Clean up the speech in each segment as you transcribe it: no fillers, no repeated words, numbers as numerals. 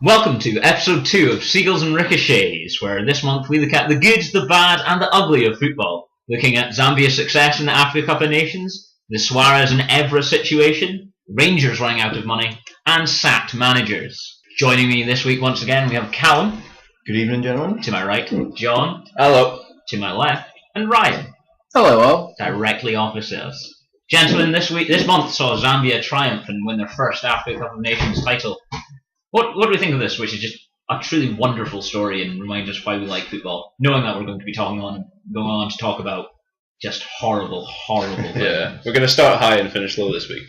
Welcome to episode 2 of Seagulls and Ricochets, where this month we look at the good, the bad, and the ugly of football. Looking at Zambia's success in the Africa Cup of Nations, the Suarez and Evra situation, Rangers running out of money, and sacked managers. Joining me this week once again, we have Callum. Good evening, gentlemen. To my right, John. Hello. To my left, and Ryan. Hello, all. Directly opposite us. Gentlemen, this month saw Zambia triumph and win their first Africa Cup of Nations title. What do we think of this, which is just a truly wonderful story and reminds us why we like football, knowing that we're going to be going on to talk about just horrible things. Yeah, we're going to start high and finish low this week.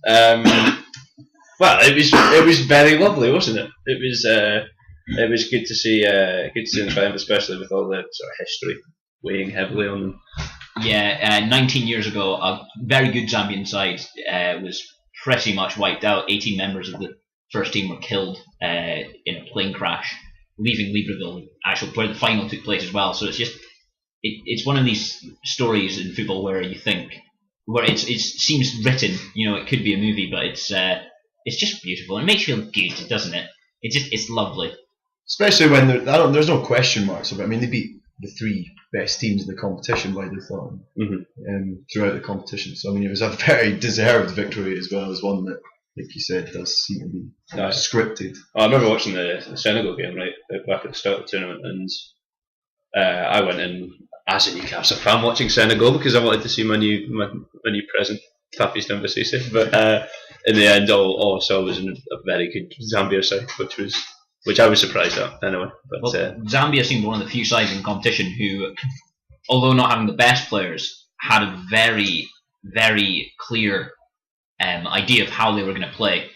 Well, it was very lovely, wasn't it? It was good to see the triumph, especially with all the sort of history weighing heavily on them. Yeah, 19 years ago, a very good Zambian side was pretty much wiped out. 18 members of the first team were killed in a plane crash, leaving Libreville, actually where the final took place as well. So it's just it's one of these stories in football where you think it seems written, it could be a movie, but it's just beautiful. It makes you feel good, doesn't it? It's lovely. Especially when there's no question marks about it. I mean, they beat the three best teams in the competition by default throughout the competition. So I mean, it was a very deserved victory as well as one that, like you said, does seem to be scripted. I remember watching the Senegal game right back at the start of the tournament, and I went in as a Newcastle fan watching Senegal because I wanted to see my new present, Papis Dembélé. But in the end, all I saw was a very good Zambia side, which I was surprised at anyway. But Zambia seemed one of the few sides in competition who, although not having the best players, had a very, very clear idea of how they were going to play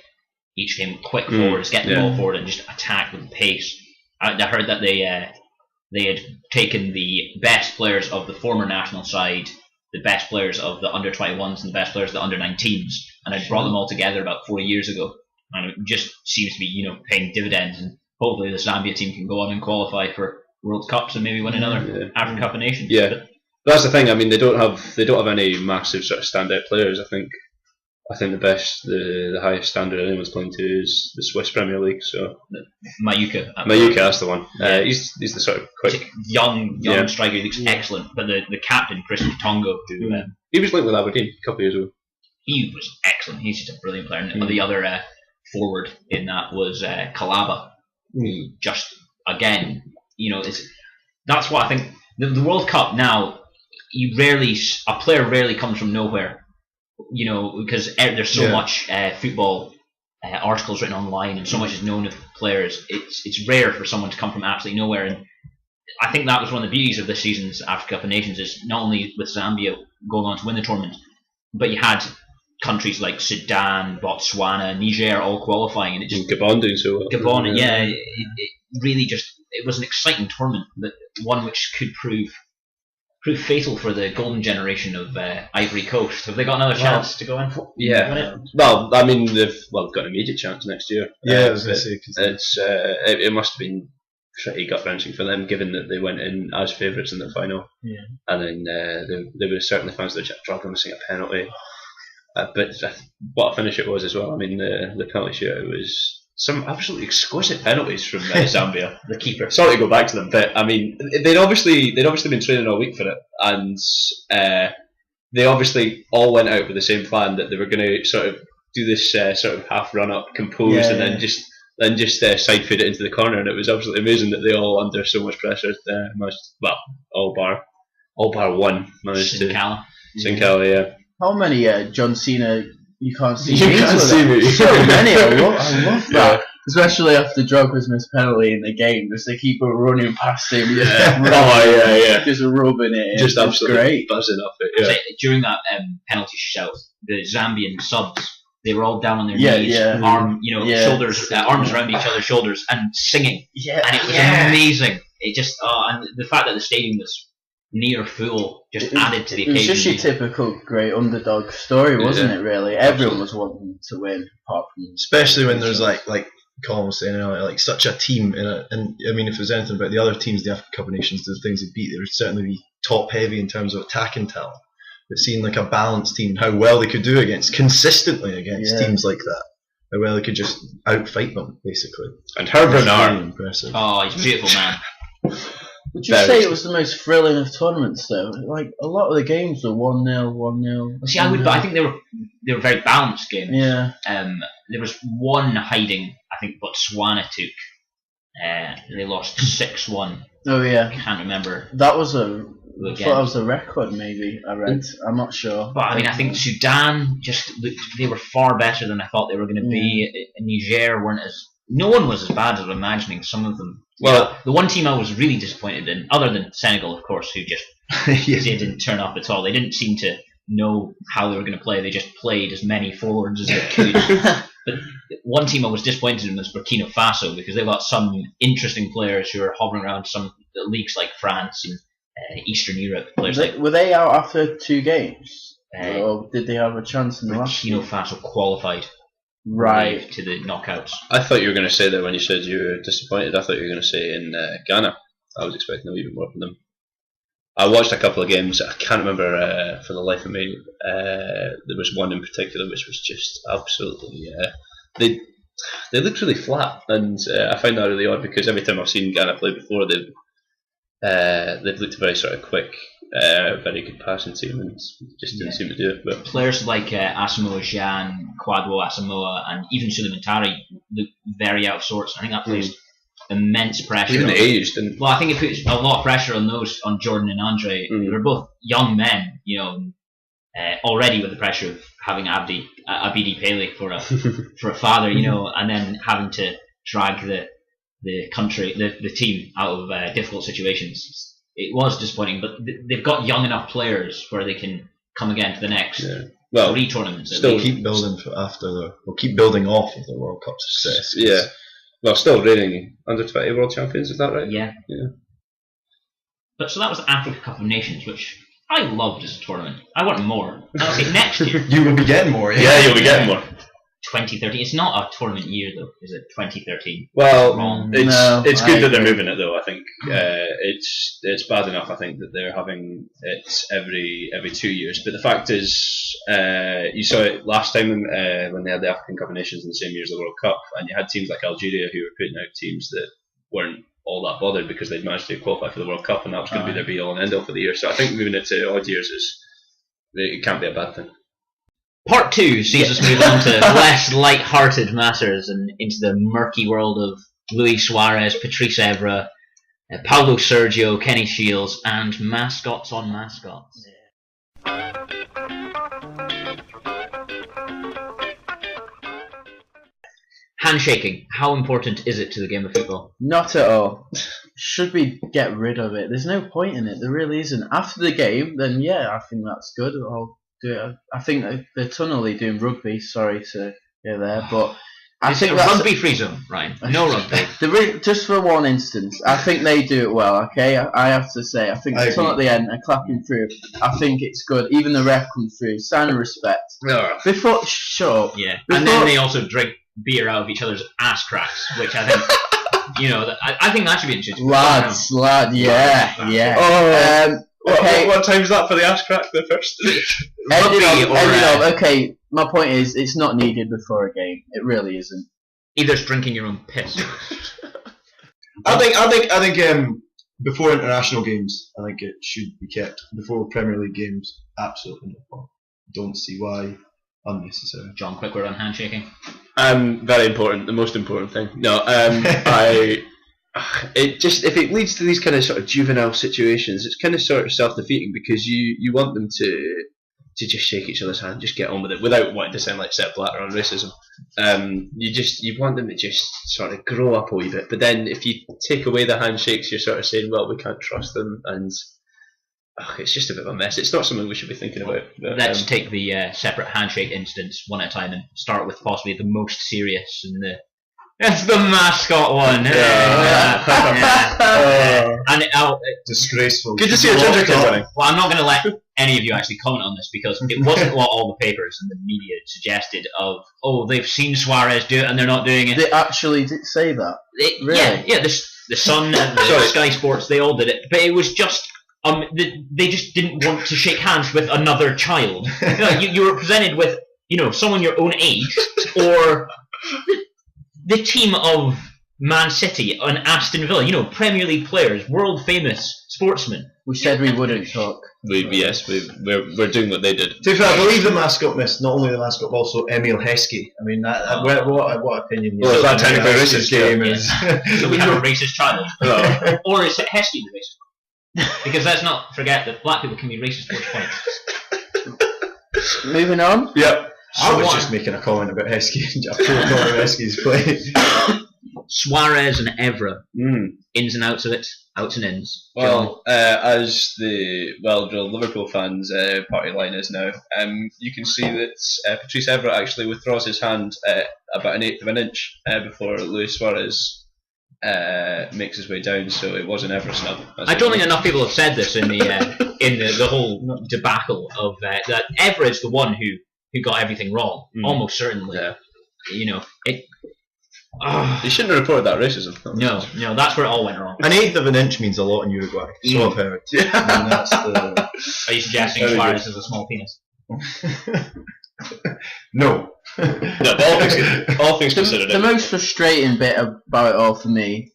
each game. Quick forwards, get the ball forward and just attack with pace. I heard that they had taken the best players of the former national side, the best players of the under-21s and the best players of the under-19s, and had brought them all together about 40 years ago. And it just seems to be, paying dividends, and hopefully the Zambia team can go on and qualify for World Cups and maybe win another African Cup of Nations. Yeah, but that's the thing. I mean, they don't have any massive sort of standout players. I think the highest standard anyone's playing to is the Swiss Premier League. So Mayuka, that's the one. Yeah. He's the sort of quick, young striker. He looks excellent. But the captain, Chris Tongo, who he was linked with Aberdeen a couple of years ago. He was excellent. He's just a brilliant player. And the other forward in that was Kalaba. Just again, that's what I think. The World Cup now, a player rarely comes from nowhere. Because there's so much football articles written online and so much is known of players. It's rare for someone to come from absolutely nowhere, and I think that was one of the beauties of this season's Africa Cup of Nations, is not only with Zambia going on to win the tournament, but you had countries like Sudan, Botswana, Niger all qualifying, and it just Gabon doing so well. Gabon, it really it was an exciting tournament, but one which could prove fatal for the golden generation of Ivory Coast. Have they got another chance to go in? Yeah. Well, I mean, they've got an immediate chance next year. Yeah, I was going to say. It must have been pretty gut-wrenching for them, given that they went in as favourites in the final. Yeah. And then there were certainly fans that were missing a penalty. But what a finish it was as well. I mean, the penalty shootout was some absolutely exquisite penalties from Zambia, the keeper. Sorry to go back to them, but I mean, they'd obviously been training all week for it, and they obviously all went out with the same plan, that they were going to sort of do this sort of half run up, compose, and then just side feed it into the corner. And it was absolutely amazing that they all, under so much pressure, all bar one managed to. Sincala, yeah. How many John Cena? You can't see me. So many. I love that. Yeah. Especially after Drogba's missed penalty in the game, just they keep running past him. Just rubbing it. Just absolutely great. Buzzing off it. Yeah. During that penalty shout, the Zambian subs, they were all down on their knees, shoulders, arms around each other's shoulders, and singing. Yeah. And it was amazing. It just and the fact that the stadium was near full just added to the occasion. It was just your typical great underdog story, wasn't it? Really, everyone was wanting to win, apart from especially when there's like Colin was saying earlier, like such a team and I mean, if there's anything about the other teams, the African Cup of Nations, the things they beat, they would certainly be top heavy in terms of attacking talent. But seeing like a balanced team, how well they could do consistently against teams like that, how well he could just outfight them, basically. And Herb It's Renard. really impressive. Oh, he's a beautiful man. Would you say it was the most thrilling of tournaments though? Like a lot of the games were 1-0, 1-0. See, I think they were very balanced games. Yeah. There was one hiding, I think Botswana took. They lost 6-1. Oh yeah. I can't remember. That was I thought that was a record, maybe. I read. I'm not sure. But I mean, I think Sudan just they were far better than I thought they were going to be. Niger weren't as. No one was as bad as I'm imagining. Some of them. Well, the one team I was really disappointed in, other than Senegal, of course, who just they didn't turn up at all. They didn't seem to know how they were going to play. They just played as many forwards as they could. But one team I was disappointed in was Burkina Faso, because they've got some interesting players who are hovering around some leagues like France and Eastern Europe. Were they out after 2 games? Or did they have a chance in the last game? Burkina Faso qualified to the knockouts. I thought you were going to say that when you said you were disappointed. I thought you were going to say in Ghana. I was expecting a wee bit more from them. I watched a couple of games. I can't remember for the life of me. There was one in particular which was just absolutely. They looked really flat, and I find that really odd because every time I've seen Ghana play before, they've looked very sort of quick, very good passing team, and just didn't seem to do it. But players like Asamoah Gyan, Kwadwo Asamoah, and even Suleiman Tari look very out of sorts. I think that placed immense pressure. Even aged, well, I think it puts a lot of pressure on Jordan and Andre. They're both young men, already with the pressure of having Abidi Pele for a father, and then having to drag the country, the team out of difficult situations. It was disappointing, but they've got young enough players where they can come again to the next 3 tournaments. Still keep building keep building off of the World Cup success. Yeah. Well, still reigning under-20 world champions, is that right? Yeah. But so that was Africa Cup of Nations, which I loved as a tournament. I want more. Okay, next year. You will be getting more. Yeah, you'll be getting more. 2013. It's not a tournament year though, is it? 2013. Well, it's good that they're moving it though. I think it's bad enough. I think that they're having it every 2 years. But the fact is, you saw it last time when they had the African Cup of Nations in the same year as the World Cup, and you had teams like Algeria who were putting out teams that weren't all that bothered because they'd managed to qualify for the World Cup, and that was going to be their be all and end all for the year. So I think moving it to odd years it can't be a bad thing. Part 2 sees us move on to less light-hearted matters and into the murky world of Luis Suarez, Patrice Evra, Paulo Sergio, Kenny Shields, and mascots on mascots. Handshaking, how important is it to the game of football? Not at all. Should we get rid of it? There's no point in it. There really isn't. After the game, then yeah, I think that's good. I'll do it. I think they're tunnelly doing rugby. Sorry to go there, but I think that's rugby free zone, Ryan. No rugby. Just for one instance, I think they do it well. Okay, I have to say, I think the tunnel at the end and clapping through. I think it's good. Even the ref comes through. Sign of respect. Before shut up. Yeah, and then they also drink beer out of each other's ass cracks, which I think. I think that should be interesting. Lad, yeah. Oh. Okay. What time's that for the ass crack? The first. Okay, my point is, it's not needed before a game. It really isn't. Either drinking your own piss. I think before international games, I think it should be kept. Before Premier League games, absolutely not. Don't see why. Unnecessary. John, quick word on handshaking. Very important. The most important thing. No, if it leads to these kind of sort of juvenile situations, it's kind of sort of self-defeating because you want them to just shake each other's hand, just get on with it, without wanting to sound like Sepp Blatter on racism. You want them to just sort of grow up a wee bit, but then if you take away the handshakes, you're sort of saying, well, we can't trust them, and it's just a bit of a mess. It's not something we should be thinking about. But, let's take the separate handshake incidents one at a time and start with possibly the most serious and That's the mascot one. And disgraceful. Good to see a ginger kid winning. Well, I'm not going to let any of you actually comment on this because it wasn't what all the papers and the media suggested of, they've seen Suarez do it and they're not doing it. They actually did say that? Really? Yeah, the Sun, the Sky Sports, they all did it. But it was just... they just didn't want to shake hands with another child. You were presented with, someone your own age, or the team of Man City and Aston Villa, Premier League players, world famous sportsmen. We said we wouldn't talk. We're doing what they did. To be fair, I believe the mascot missed not only the mascot but also Emil Heskey. I mean, what opinion? Well, is that technically racist? Game is. So we have a racist child, or is Heskey the racist one? Because let's not forget that black people can be racist towards points. Moving on. Yep. I was just making a comment about Heskey. I don't know how Heskey's playing. Suarez and Evra, ins and outs of it, outs and ins. Well, as the well-drilled Liverpool fans' party line is now, you can see that Patrice Evra actually withdraws his hand about an eighth of an inch before Luis Suarez makes his way down. So it was an Evra snub. I don't think enough people have said this in the whole debacle of that Evra is the one who got everything wrong, almost certainly. Yeah. You shouldn't have reported that racism. No, that's where it all went wrong. An eighth of an inch means a lot in Uruguay, so I've heard. Are you suggesting Suarez has a small penis? No. All things considered. The most frustrating bit about it all for me,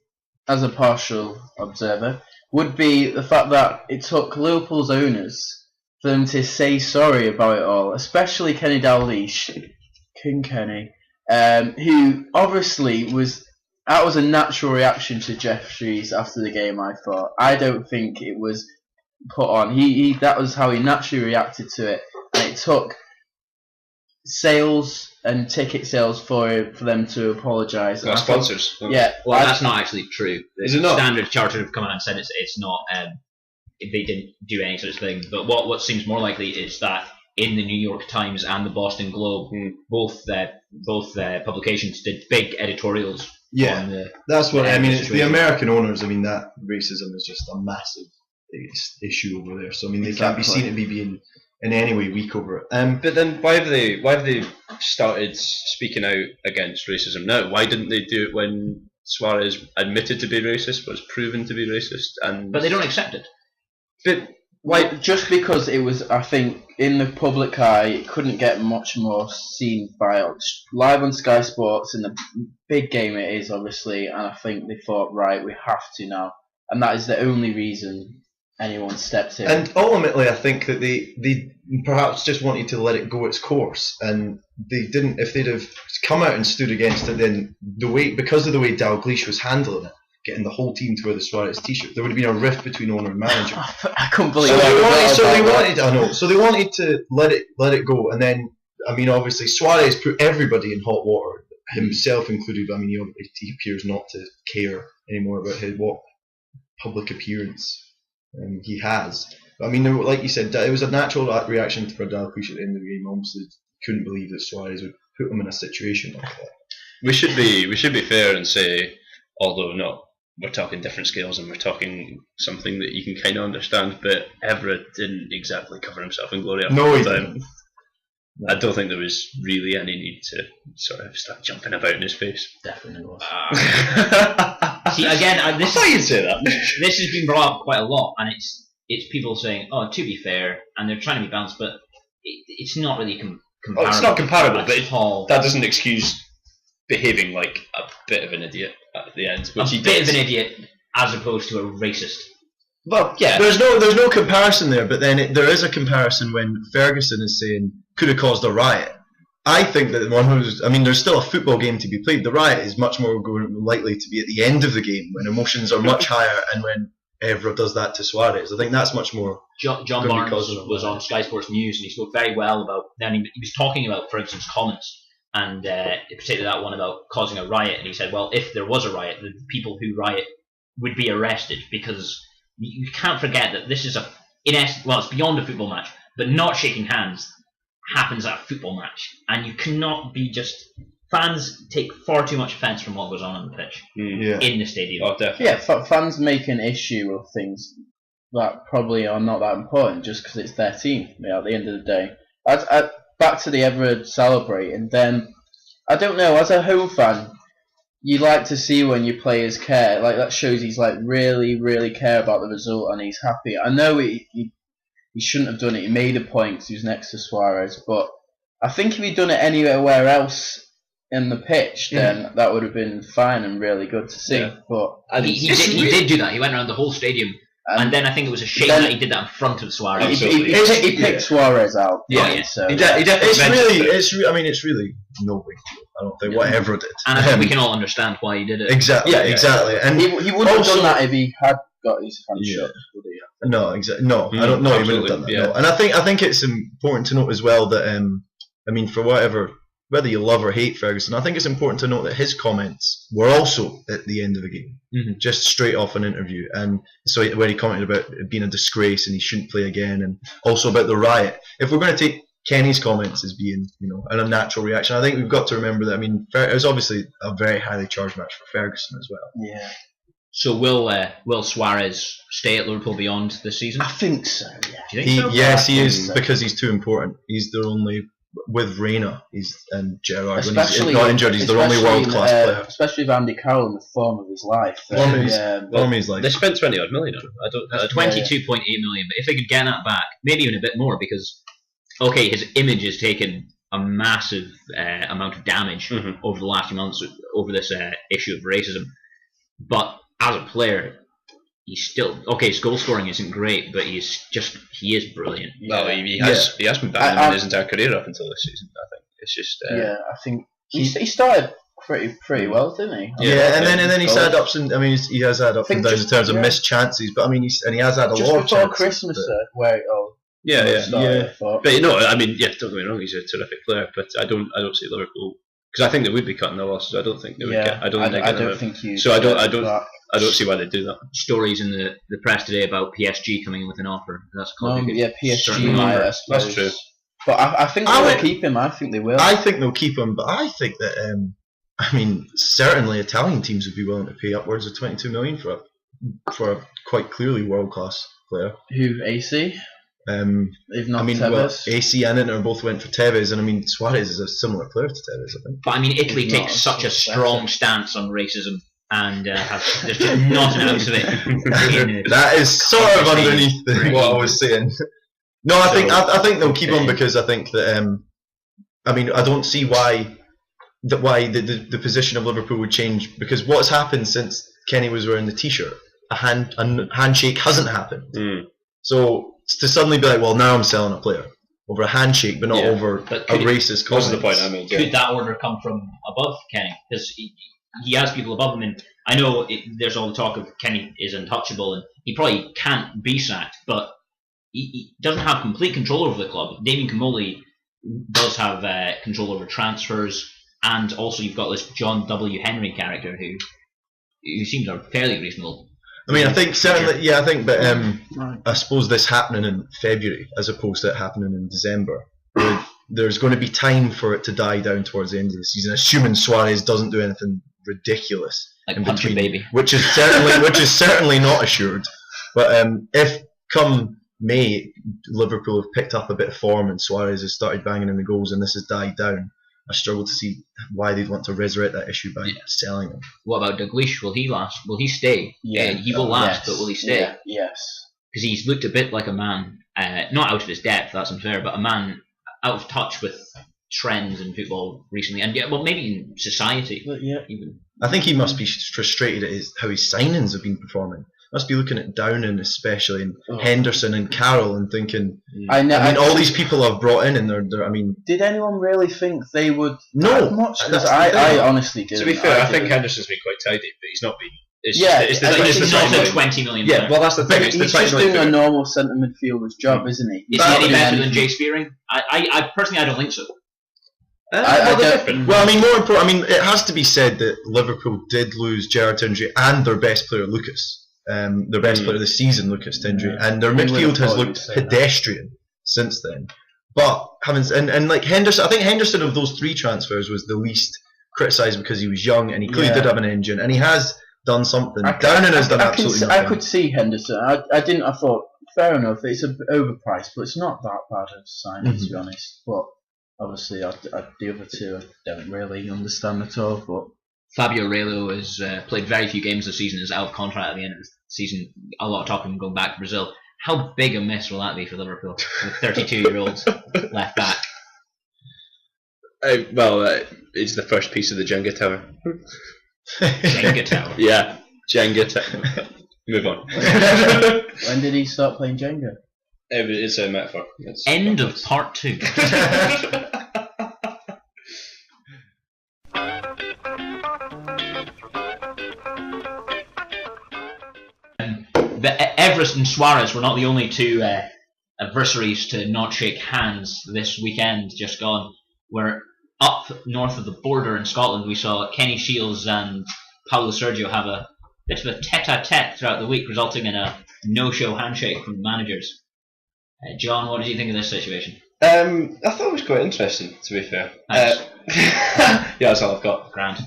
as a partial observer, would be the fact that it took Liverpool's owners for them to say sorry about it all, especially Kenny Dalglish, King Kenny. Who obviously that was a natural reaction to Jeff Shrees after the game. I thought. I don't think it was put on. That was how he naturally reacted to it, and it took sales and ticket sales for them to apologise. Our sponsors. Yeah, well, that's not actually true. Is it not? Standard Chartered have come out and said it's not. They didn't do any such thing. But what seems more likely is that in the New York Times and the Boston Globe, both publications did big editorials. Yeah, that's what I mean. It's the American owners. I mean, that racism is just a massive issue over there. So I mean, they can't be seen to be being in any way weak over it. But then why have they started speaking out against racism now? Why didn't they do it when Suarez admitted to be racist, was proven to be racist, but they don't accept it. But why? Just because it was, I think, in the public eye, it couldn't get much more seen by live on Sky Sports in the big game it is, obviously, and I think they thought, right, we have to now, and that is the only reason anyone stepped in. And ultimately, I think that they perhaps just wanted to let it go its course, and they didn't. If they'd have come out and stood against it, then because of the way Dalglish was handling it, getting the whole team to wear the Suarez t-shirt, there would have been a rift between owner and manager. I couldn't believe So they wanted to let it go, and then I mean, obviously Suarez put everybody in hot water, himself included. I mean, he appears not to care anymore about what public appearance he has. But I mean, like you said, it was a natural reaction for Dalglish at the end of the game. Obviously, couldn't believe that Suarez would put him in a situation like that. We should be fair and say, although we're talking different scales and we're talking something that you can kind of understand, but Evra didn't exactly cover himself in glory after the time. No. I don't think there was really any need to sort of start jumping about in his face. Definitely was. See, again, I thought you'd say that. This has been brought up quite a lot, and it's people saying, "Oh, to be fair," and they're trying to be balanced, but it's not really comparable. Oh, it's not comparable, but that doesn't excuse behaving like a bit of an idiot at the end. Which a bit of an idiot, as opposed to a racist. Well, yeah. There's no comparison there, but then there is a comparison when Ferguson is saying could have caused a riot. I think that there's still a football game to be played. The riot is much more likely to be at the end of the game when emotions are much higher, and when Evra does that to Suarez. I think that's much more. John Barnes was on Sky Sports News, and he spoke very well about. Then he was talking about, for instance, comments, and particularly that one about causing a riot. And he said, well, if there was a riot, the people who riot would be arrested, because you can't forget that this is it's beyond a football match, but not shaking hands happens at a football match, and you cannot be fans take far too much offence from what goes on the pitch in the stadium. Oh, definitely. Yeah, fans make an issue of things that probably are not that important just because it's their team. At the end of the day, back to the Evra celebrating. Then I don't know. As a home fan, you like to see when your players care. Like, that shows he's really, really care about the result and he's happy. I know he shouldn't have done it. He made a point because he was next to Suarez, but I think if he'd done it anywhere else in the pitch, then that would have been fine and really good to see. Yeah. But He did do that. He went around the whole stadium, and then I think it was a shame that he did that in front of Suarez. He picked Suarez out. So It's really no big deal. I don't think whatever did. And I think we can all understand why he did it. Exactly. Exactly. And he wouldn't have done that if he had got his hand shut, would he? No, exactly. No, I don't know. He wouldn't have done that. Yeah. No. And I think it's important to note as well that for whether you love or hate Ferguson, I think it's important to note that his comments were also at the end of the game, just straight off an interview, and so where he commented about it being a disgrace and he shouldn't play again, and also about the riot. If we're going to take Kenny's comments as being, an unnatural reaction, I think we've got to remember that. It was obviously a very highly charged match for Ferguson as well. Yeah. So will Suarez stay at Liverpool beyond this season? I think so. Yeah. Do you think so? Yes, he is, because he's too important. He's the only. With Reina, and Gerrard, when he's not injured, he's their only world-class player. Especially with Andy Carroll in the form of his life. They spent 20 odd million on him. I don't. 22.8 million, but if they could get that back, maybe even a bit more, because his image has taken a massive amount of damage over the last few months over this issue of racism. But as a player, he's still his goal scoring isn't great, but he is brilliant. Well, he has been banging in his entire career up until this season. I think it's just I think he started pretty well, didn't he? And then he's had ups and he has had ups and downs in terms of missed chances, but he has had a lot of chances. Just before Christmas, where But don't get me wrong, he's a terrific player, but I don't see Liverpool, because I think they would be cutting their losses. I don't think they would get. I don't see why they do that. Stories in the press today about PSG coming in with an offer. That's PSG might, I suppose. That's true. But I think they'll keep him. I think they will. I think they'll keep him, but I think that certainly Italian teams would be willing to pay upwards of 22 million for a quite clearly world-class player. Who, AC? If not Tevez. Well, AC and Inter both went for Tevez, and Suarez is a similar player to Tevez, I think. But Italy takes such a strong stance on racism, and there's just not an ounce of it. That is sort of underneath what I was saying. No, I think they'll keep him, because I think that I don't see why the position of Liverpool would change, because what's happened since Kenny was wearing the T-shirt, a handshake hasn't happened. So to suddenly be like, well, now I'm selling a player over a handshake, but not over a racist comment. That's the point I made. Could that order come from above Kenny? Because he has people above him, and I know there's all the talk of Kenny is untouchable, and he probably can't be sacked, but he doesn't have complete control over the club. Damien Comolli does have control over transfers, and also you've got this John W. Henry character who seems a fairly reasonable. I think certainly, but I suppose this happening in February as opposed to it happening in December, there's going to be time for it to die down towards the end of the season, assuming Suarez doesn't do anything ridiculous like in between, baby, which is certainly not assured. But if come May Liverpool have picked up a bit of form and Suarez has started banging in the goals and this has died down, I struggle to see why they'd want to resurrect that issue by selling him. What about Dalglish? Will he last? Will he stay? Yeah, he will last, but will he stay? Yeah, yes. Because he's looked a bit like a man, not out of his depth, that's unfair, but a man out of touch with trends in football recently, and maybe in society. Even. I think he must be frustrated at how his signings have been performing. Must be looking at Downing especially, and Henderson and Carroll, and thinking, all these people I've brought in, and they're did anyone really think they would? No, much, because I honestly did. To be fair, I think Henderson's been quite tidy, but he's not been. It's not the 20 million. Yeah, well, that's the thing. He's just doing a normal centre midfielder's job, isn't he? Is he any better than Jay Spearing? I personally, I don't think so. More important. It has to be said that Liverpool did lose Gerrard to injury and their best player Lucas. Their best player of the season, Lucas, to injury, and their midfield has looked pedestrian since then. But like Henderson, I think Henderson of those three transfers was the least criticised because he was young and he clearly did have an engine and he has done something. Downing has done absolutely nothing. I could see Henderson. I didn't. I thought fair enough. It's overpriced, but it's not that bad of a signing to be honest. But obviously, the other two I don't really understand at all. But Fabio Relo has played very few games this season. Is out of contract at the end of the season. A lot of talk of him going back to Brazil. How big a miss will that be for Liverpool with 32-year-old left back? It's the first piece of the Jenga tower. Jenga tower. Yeah, Jenga tower. Move on. When did he start playing Jenga? It's a metaphor. End of part 2. Everest and Suarez were not the only two adversaries to not shake hands this weekend just gone. We're up north of the border in Scotland. We saw Kenny Shiels and Paulo Sergio have a bit of a tete-a-tete throughout the week, resulting in a no-show handshake from the managers. John, what did you think of this situation? I thought it was quite interesting, to be fair. Yeah, that's all I've got. Grand.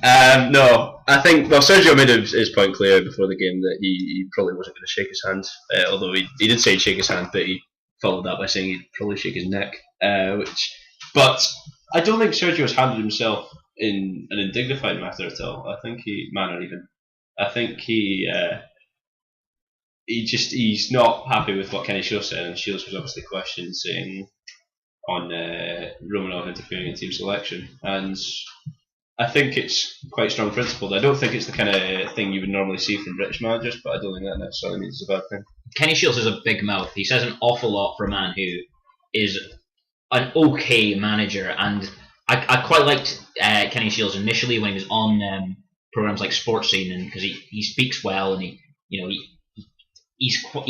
No, I think, Sergio made his point clear before the game that he probably wasn't going to shake his hand, although he did say he'd shake his hand, but he followed that by saying he'd probably shake his neck. But I don't think Sergio's handled himself in an undignified manner at all. I think he's not happy with what Kenny Shiels said, and Shiels was obviously questioned, saying on Romanov interfering in team selection, and I think it's quite strong principled. I don't think it's the kind of thing you would normally see from British managers, but I don't think that necessarily means it's a bad thing. Kenny Shiels is a big mouth. He says an awful lot for a man who is an okay manager, and I quite liked Kenny Shiels initially when he was on programs like Sports Scene, and because he speaks well, and he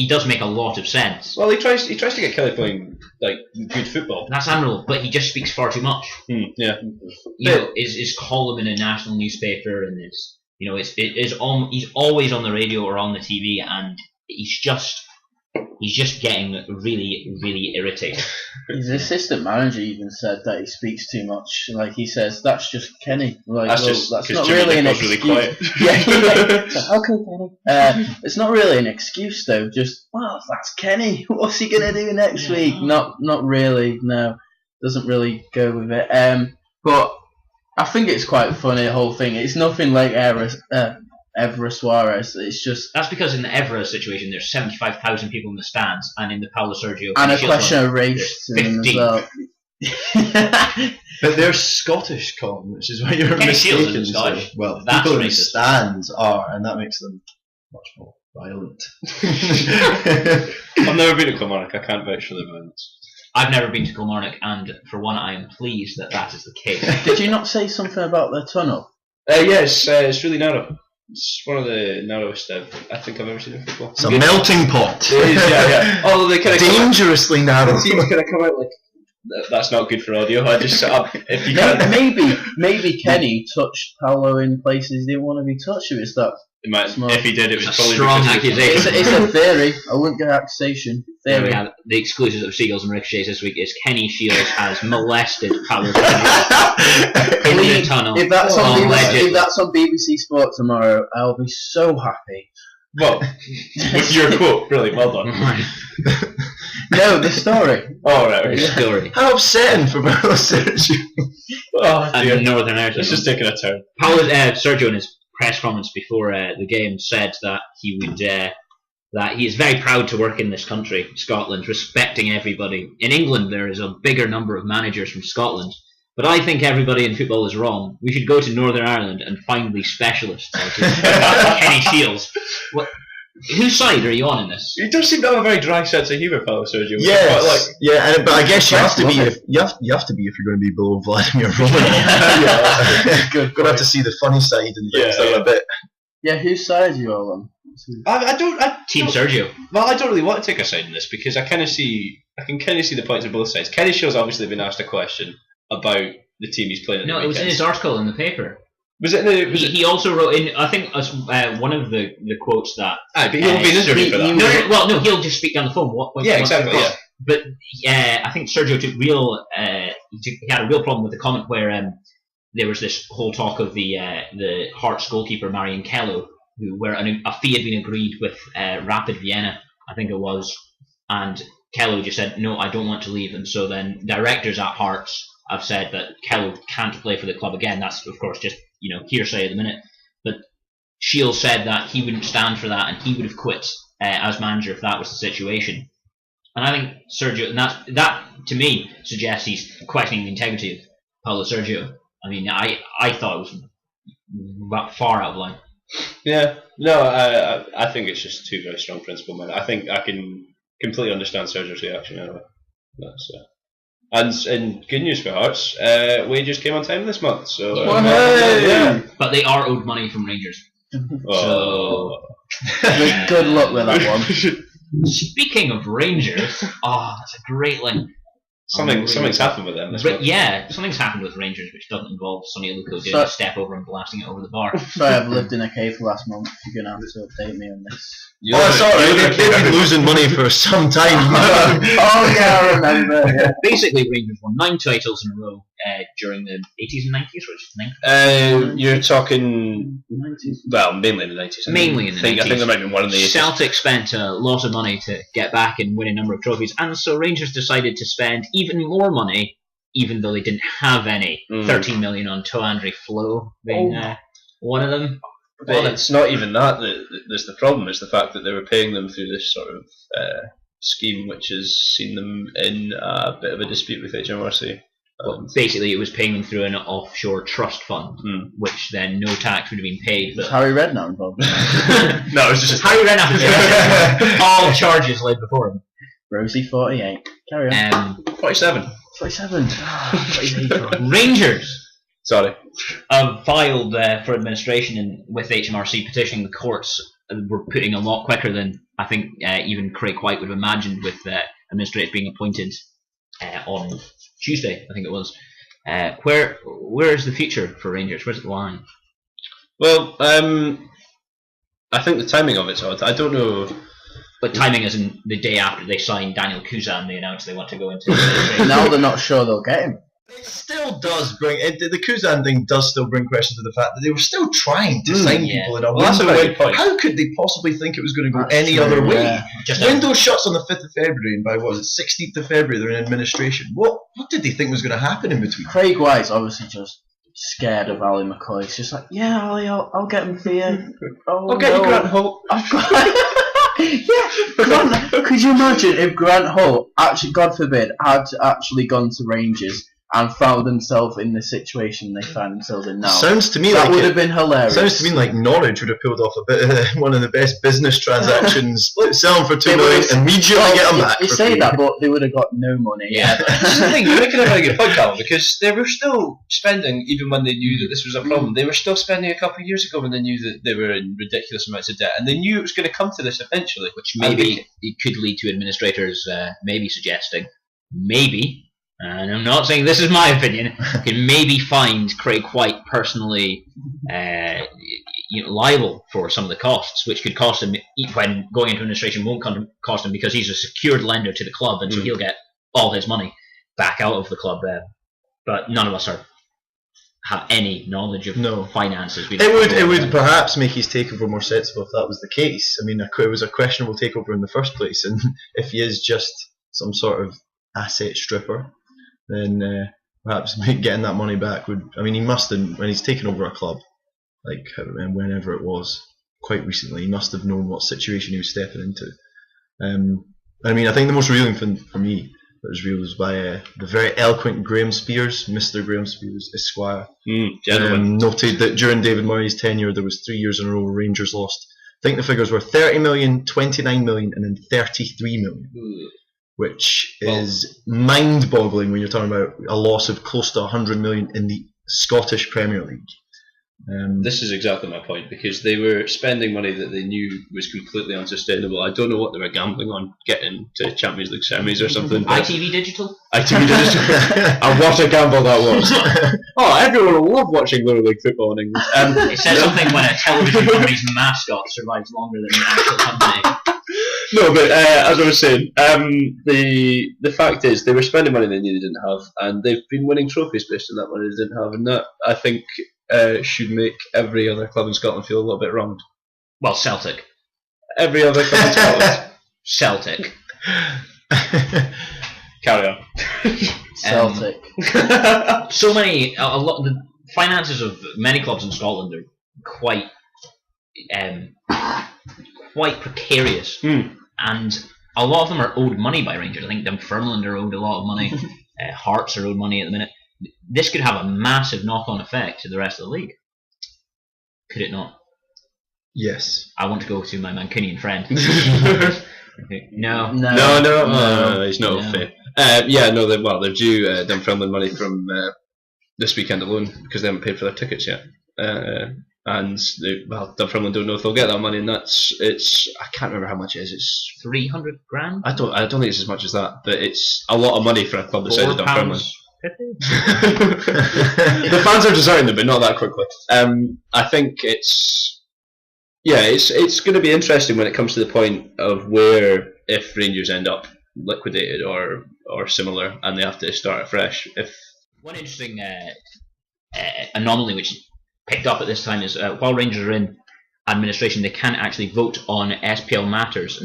does make a lot of sense. Well, he tries to get Kelly playing like good football. That's admirable, but he just speaks far too much. Yeah. His column in a national newspaper, and he's always on the radio or on the TV, and he's just getting really, really irritated. His assistant manager even said that he speaks too much. Like, he says, that's just Kenny. Like, that's not Jimmy really an excuse. Really okay, Kenny. It's not really an excuse, though. Just, that's Kenny. What's he gonna do next week? Not really. No, doesn't really go with it. But I think it's quite funny, the whole thing. It's nothing like Evra Suarez. It's just, that's because in the Evra situation there's 75,000 people in the stands, and in the Paulo Sergio and a question of race as well. But they're Scottish, Colin, which is why you're mistaken. Scottish. Well, that's people racist. in the stands are, and that makes them much more violent. I've never been to Kilmarnock. I can't vouch for the violence. I've never been to Kilmarnock, and for one, I am pleased that is the case. Did you not say something about the tunnel? Yes, it's really narrow. It's one of the narrowest I think I've ever seen in football. It's a melting pot. It is, yeah. Although they kind of dangerously narrow. The teams kind of come out like, that's not good for audio. I just set up. If you can, maybe Kenny touched Paulo in places he didn't want to be touched. If it's that. If he did, it was probably strong accusation. It's a theory. I wouldn't get accusation. Theory. The exclusives of Seagulls and Ricochets this week is Kenny Shiels has molested Paulo in the tunnel. If that's on BBC Sport tomorrow, I'll be so happy. Well, with your quote, brilliant, well done. No, the story. Oh, right, okay. The story. How upsetting for Paulo Sergio. And Northern Ireland. It's just taking a turn. Sergio in his press conference before the game said that he would that he is very proud to work in this country, Scotland, respecting everybody. In England there is a bigger number of managers from Scotland, but I think everybody in football is wrong. We should go to Northern Ireland and find these specialists like Kenny Shiels. Whose side are you on in this? He does seem to have a very dry sense of humour, Paulo Sergio. Yes, but I guess you have to be if you're going to be below Vladimir Romanov. You're going to have to see the funny side and things a bit. Yeah, whose side are you all on? Team Sergio. Well, I don't really want to take a side in this because I can kind of see the points of both sides. Kenny Shiels obviously been asked a question about the team he's playing. No, it was in his article in the paper. Was it? He also wrote in. I think one of the quotes that. But he'll be interviewed for that. No, he'll just speak down the phone. Exactly. Yeah. But I think Sergio took he had a real problem with the comment where there was this whole talk of the Hearts goalkeeper Marion Kello, where a fee had been agreed with Rapid Vienna, I think it was, and Kello just said no, I don't want to leave, and so then directors at Hearts have said that Kello can't play for the club again. That's of course just hearsay at the minute, but Shiels said that he wouldn't stand for that and he would have quit as manager if that was the situation. And I think Sergio, and that to me suggests he's questioning the integrity of Paulo Sergio. I mean, I thought it was far out of line. Yeah, no, I think it's just two very strong principal men. I think I can completely understand Sergio's reaction anyway. That's, and good news for Hearts, wages came on time this month, so yeah. But they are owed money from Rangers. So good luck with that one. Speaking of Rangers, that's a great link. Something's happened with them this month. Yeah, something's happened with Rangers which doesn't involve Sonny Aluko doing a step over and blasting it over the bar. Sorry, I've lived in a cave for the last month. You're going to have to update me on this. Sorry, they've been losing money for some time. Oh yeah, I remember. Yeah. Basically, Rangers won 9 titles in a row during the 80s and 90s, You're talking 90s. Well, mainly in the 90s. Mainly in the 90s. I think there might be one in the 80s. Celtic spent a lot of money to get back and win a number of trophies, and so Rangers decided to spend even more money, even though they didn't have any. 13 million on Toandre Flo being one of them. Well, it's not even that that's the problem. It's the fact that they were paying them through this sort of scheme, which has seen them in a bit of a dispute with HMRC. Basically, it was paying them through an offshore trust fund, which then no tax would have been paid. But Harry Redknapp involved? No, it was just Harry Redknapp. All charges laid before him. Rosie 48. Carry on. 47. 47. Rangers. Sorry. Filed for administration with HMRC petitioning the courts. Were putting a lot quicker than I think even Craig White would have imagined, with administrators being appointed on Tuesday, I think it was. Where is the future for Rangers? Where's it lying? Well, I think the timing of it's odd. I don't know. But timing is in the day after they signed Daniel Kuzan, they announced they want to go into. Now they're not sure they'll get him. It still does bring the Kuzan thing does still bring questions to the fact that they were still trying to sign people in a window. That's a great point. How could they possibly think it was going to go any other way? Yeah. Window shuts on the 5th of February, and by 16th of February they're in administration. What did they think was going to happen in between? Craig White's obviously just scared of Ali McCoy. He's just like, yeah, Ali, I'll get him for you. I'll get you Grant Holt. Grant, could you imagine if Grant Holt, actually, God forbid, had actually gone to Rangers and found himself in the situation they find themselves in now? Sounds to me that like would have been hilarious. Sounds to me like Norwich would have pulled off a bit one of the best business transactions. Sell him for $2 million, immediately get him back. You say that, but they would have got no money. Yeah, this is the thing. You're making a very good point, Cal, because they were still spending, even when they knew that this was a problem. They were still spending a couple of years ago when they knew that they were in ridiculous amounts of debt, and they knew it was going to come to this eventually. Which maybe it could lead to administrators maybe suggesting, and I'm not saying this is my opinion, can maybe find Craig White personally liable for some of the costs, which could cost him, when going into administration, won't cost him because he's a secured lender to the club, and so he'll get all his money back out of the club there. But none of us have any knowledge of finances. It would perhaps make his takeover more sensible if that was the case. I mean, it was a questionable takeover in the first place, and if he is just some sort of asset stripper, then perhaps getting that money back would. I mean, he must have, when he's taken over a club, like whenever it was, quite recently, he must have known what situation he was stepping into. I mean, I think the most revealing thing for me that was revealed was by the very eloquent Graham Spears, Mr. Graham Spears, Esquire, noted that during David Murray's tenure there was 3 years in a row Rangers lost. I think the figures were 30 million, 29 million, and then 33 million. Which is mind-boggling when you're talking about a loss of close to 100 million in the Scottish Premier League. This is exactly my point, because they were spending money that they knew was completely unsustainable. I don't know what they were gambling on, getting to Champions League semis or something. ITV Digital? ITV Digital. And what a gamble that was. Everyone will love watching lower league football in England. It says something when a television company's mascot survives longer than the actual company. No, but as I was saying, the fact is they were spending money they knew they didn't have, and they've been winning trophies based on that money they didn't have, and that, I think, should make every other club in Scotland feel a little bit wronged. Well, Celtic. Every other club in Scotland. Celtic. Carry on. Celtic. A lot of the finances of many clubs in Scotland are quite precarious, and a lot of them are owed money by Rangers. I think Dunfermline are owed a lot of money. Hearts are owed money at the minute. this could have a massive knock-on effect to the rest of the league. Could it not? Yes. I want to go to my Mancunian friend. No, he's not fair. They're due Dunfermline money from this weekend alone because they haven't paid for their tickets yet. And Dunfermline don't know if they'll get that money, and I can't remember how much it is. It's 300 grand. I don't think it's as much as that, but it's a lot of money for a club the size of Dunfermline. The fans are deserting them, but not that quickly. I think it's going to be interesting when it comes to the point of where if Rangers end up liquidated or similar, and they have to start afresh. If one interesting anomaly which picked up at this time is while Rangers are in administration, they can't actually vote on SPL matters,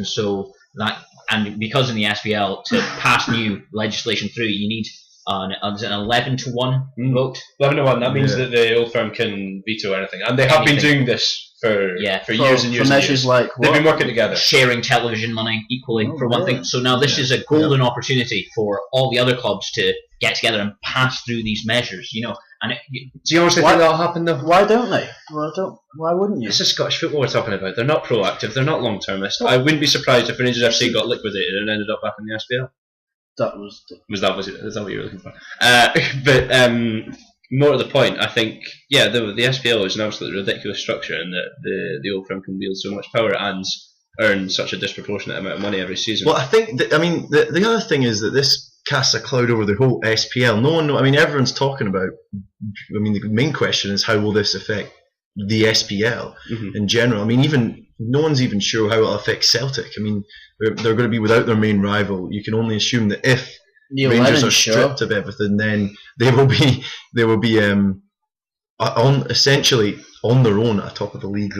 and because in the SPL to pass new legislation through, you need an 11-to-1 vote. 11-to-1. That means that the old firm can veto anything, and they have been doing this for years and years. For measures like they've been working together, sharing television money equally for one thing. So now this is a golden opportunity for all the other clubs to get together and pass through these measures. And do you honestly think that'll happen though? Why don't they? Why wouldn't you? This is Scottish football we're talking about. They're not proactive. They're not long-termist. I wouldn't be surprised if Rangers FC got liquidated and ended up back in the SPL. Was that what you were looking for? But more to the point, I think the SPL is an absolutely ridiculous structure, and that the old firm can wield so much power and earn such a disproportionate amount of money every season. Well, I think the other thing is that this casts a cloud over the whole SPL. Everyone's talking about. The main question is how will this affect the SPL in general? Even no one's even sure how it'll affect Celtic. They're going to be without their main rival. You can only assume that if Rangers are stripped of everything, then they will be essentially on their own at the top of the league.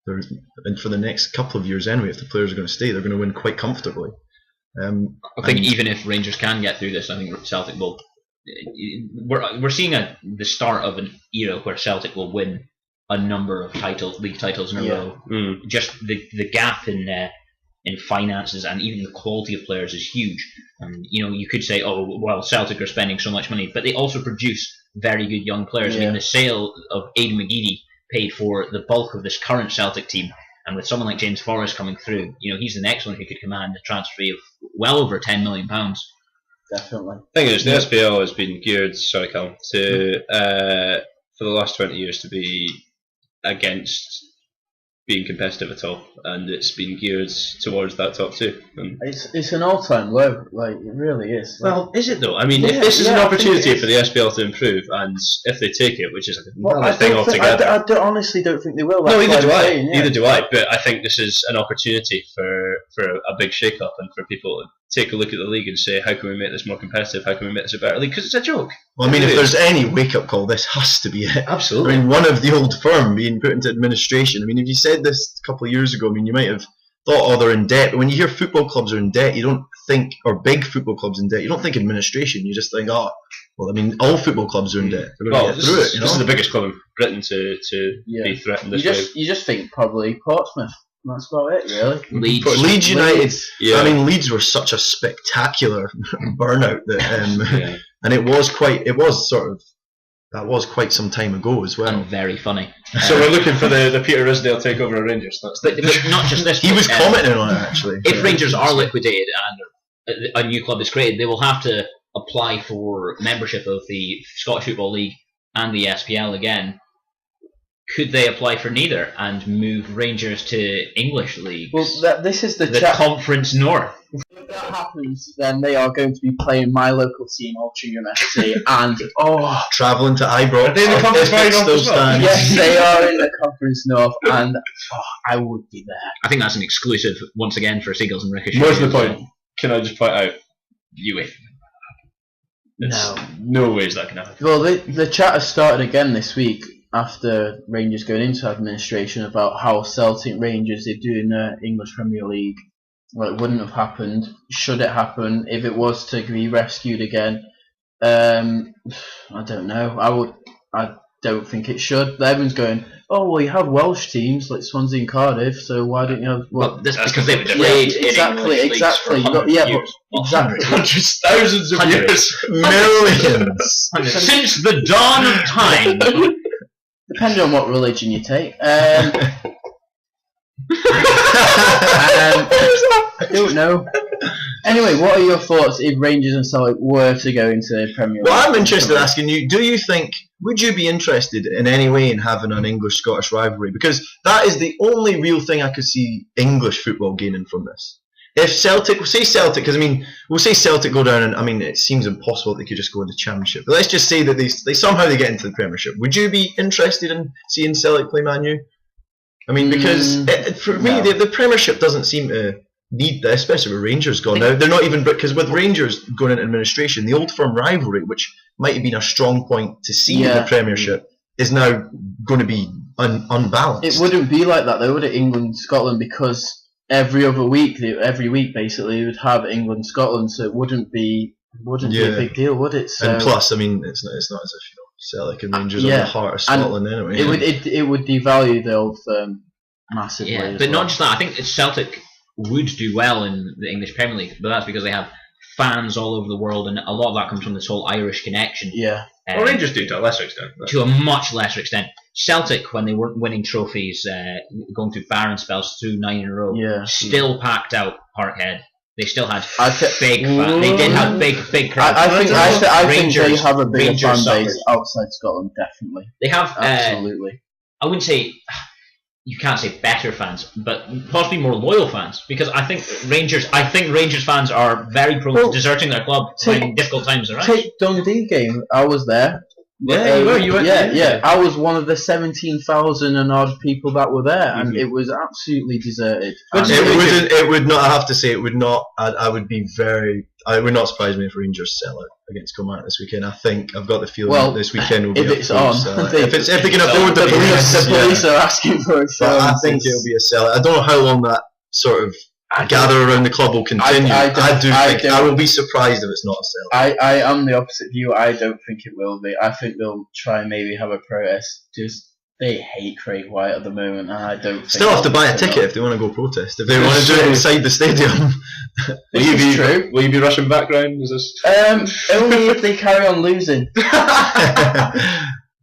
And for the next couple of years anyway, if the players are going to stay, they're going to win quite comfortably. I think even if Rangers can get through this, I think Celtic will. We're seeing the start of an era where Celtic will win a number of league titles in a row. Just the gap in finances and even the quality of players is huge. And you could say, Celtic are spending so much money, but they also produce very good young players. The sale of Aidan McGeady paid for the bulk of this current Celtic team. And with someone like James Forrest coming through, he's the next one who could command a transfer fee of well over £10 million. Definitely. The thing is, the SPL has been geared, to for the last 20 years to be against being competitive at all, and it's been geared towards that top two. And it's an all-time low, it really is. Well, is it though? If this is an opportunity for the SPL to improve, and if they take it, which is another thing altogether. I honestly don't think they will. No, neither do I. Neither do I. But I think this is an opportunity for a big shake-up and for people to take a look at the league and say, how can we make this more competitive? How can we make this a better league? Because it's a joke. Well, if there's any wake-up call, this has to be it. Absolutely. One of the old firm being put into administration. If you said this a couple of years ago, you might have thought, they're in debt. But when you hear football clubs are in debt, you don't think, or big football clubs in debt, you don't think administration. You just think, all football clubs are in debt. This is the biggest club in Britain to be threatened this way. You just think probably Portsmouth. That's about it, really. Leeds United. Leeds were such a spectacular burnout that, and it was quite some time ago as well. And very funny. So we're looking for the Peter Risdale takeover of Rangers. But not just this. He was commenting on it actually. If Rangers are liquidated and a new club is created, they will have to apply for membership of the Scottish Football League and the SPL again. Could they apply for neither and move Rangers to English leagues? Well, this is the Conference North. If that happens, then they are going to be playing my local team, Altrincham FC, and travelling to Ibrox. Are they in the Conference North as well? Yes, they are in the Conference North, and I would be there. I think that's an exclusive once again for Seagulls and Ricochets. More to the point, can I just point out, no ways that can happen. Well, the chat has started again this week after Rangers going into administration about how Celtic Rangers, they do in the English Premier League. Well, it wouldn't have happened. Should it happen? If it was to be rescued again, I don't know. don't think it should. Everyone's going, oh, well, you have Welsh teams like Swansea and Cardiff, so why don't you have... Well, that's because they've played in English leagues for years. Exactly. Hundreds, thousands of years. Millions. Since the dawn of time. Depending on what religion you take. I don't know. Anyway, what are your thoughts if Rangers and Celtic were to go into the Premier League? Well, I'm interested in asking you, would you be interested in any way in having an English-Scottish rivalry? Because that is the only real thing I could see English football gaining from this. If Celtic, because we'll say Celtic go down, and it seems impossible they could just go into the Championship. But let's just say that they somehow they get into the Premiership. Would you be interested in seeing Celtic play Man U? Because for me, the Premiership doesn't seem to need that, especially with Rangers gone now. They're not even, because with Rangers going into administration, the Old Firm rivalry, which might have been a strong point to see in the Premiership, is now going to be unbalanced. It wouldn't be like that though, would it? England Scotland, because every week basically would have England Scotland, so it wouldn't be a big deal, would it? So, and plus, it's not as if Celtic and Rangers are in the heart of Scotland anyway. It would devalue the Old Firm massively. Yeah, but not just that. I think Celtic would do well in the English Premier League, but that's because they have fans all over the world, and a lot of that comes from this whole Irish connection. Yeah. Well, Rangers do to a lesser extent. To a much lesser extent. Celtic, when they weren't winning trophies, going through barren spells through 9 in a row, still packed out Parkhead. They still had big fans. They did have big crowds. I think they have a bigger fan base outside Scotland, definitely. They have absolutely. I wouldn't say, you can't say better fans, but possibly more loyal fans, because I think Rangers fans are very prone to deserting their club when difficult times arise. Take Dundee game. I was there. Yeah, you were. Yeah. I was one of the 17,000 and odd people that were there, and it was absolutely deserted. It would not. I have to say, it would not. It would not surprise me if Rangers sell it against Kilmarnock this weekend. I think I've got the feeling that this weekend will be if it's on. If they can afford the police are asking for it. I think it'll be a sell. I don't know how long that sort of gather around the club will continue. I will be surprised if it's not a sell. I am the opposite view. I don't think it will be. I think they'll try and maybe have a protest. They hate Craig White at the moment, and I don't think still have to buy a ticket if they want to go protest. If they want to do it inside the stadium. Will you be rushing back round? Is this only if they carry on losing.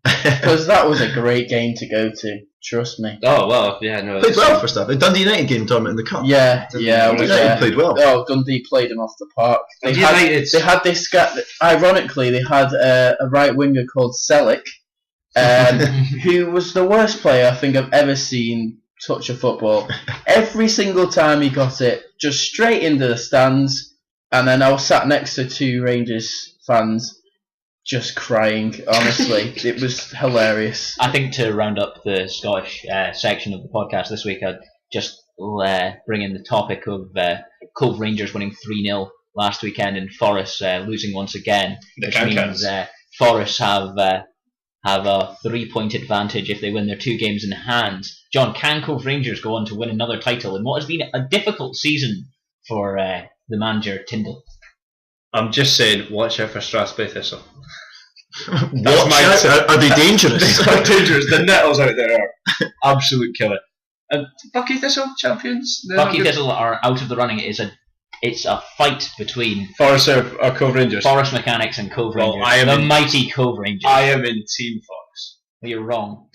Because that was a great game to go to. Trust me. Oh well, yeah, no. Played well for stuff. The Dundee United game tournament in the cup. United played well. Oh, Dundee played them off the park. They had this guy. Ironically, they had a right winger called Selleck, who was the worst player I think I've ever seen touch a football. Every single time he got it, just straight into the stands. And then I was sat next to 2 Rangers fans, just crying. Honestly, it was hilarious. I think to round up the Scottish section of the podcast this week, I'd just bring in the topic of Cove Rangers winning 3-0 last weekend and Forest losing once again, which means Forest have a 3-point advantage if they win their 2 games in hand. John, can Cove Rangers go on to win another title in what has been a difficult season for the manager Tyndall? I'm just saying, watch out for Strathspey Thistle. Are they dangerous? They're dangerous. The Nettles out there are absolute killer. And Bucky Thistle champions. Bucky Thistle are out of the running. It's a fight between Forest or Cove Rangers. Forest Mechanics and Cove Rangers. The mighty Cove Rangers. I am in Team Forest. You're wrong.